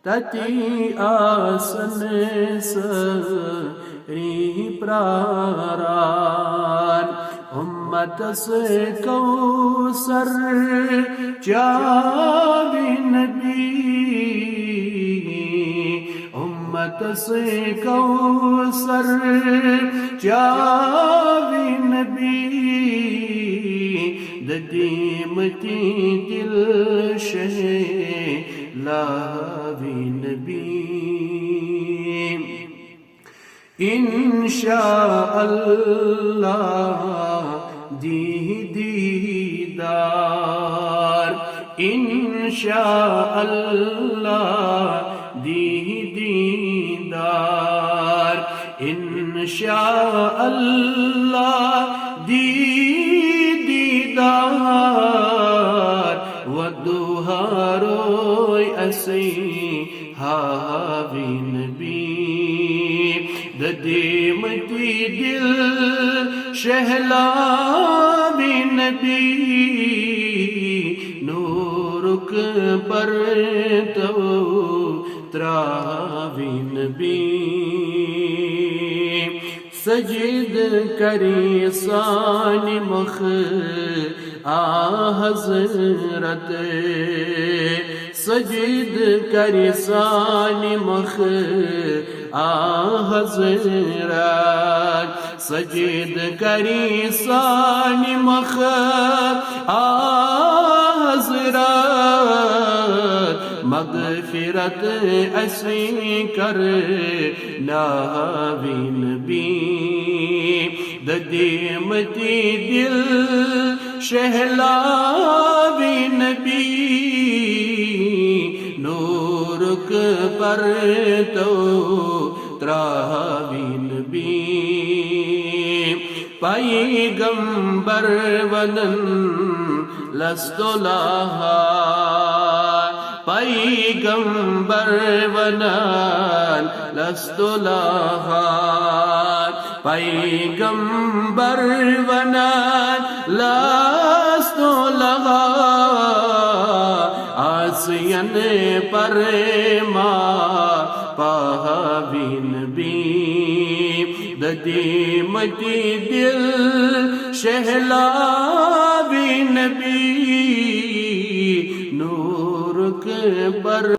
تتی آسن سری پراران امت سے کوثر چاوی نبی امت سے کوثر چاوی نبی ددیمتی دل شہ لاوی نبی انشاء اللہ دیدار انشاء اللہ دیدار انشاء اللہ دیدار ودوہا روی اسی حاوی نبی ددیمتی دل شہلاوی نبی نورک پر تو تراوی نبی سجد کری سان مخ حضرت سجد کری سان مخ حضرت سجد کری سان مخ حضرت مغفرت اسی کر ناوی نبی ددیمتی دل شہلاوی نبی نورک پر تو تراوی نبی پیغمبر ونن لست لہا پیغمبر ونن لست لہا پیغمبر ونن لست لہا آسین پر ماں پاوی نبی ددیمتی دل شہلاوی نبی نورک پر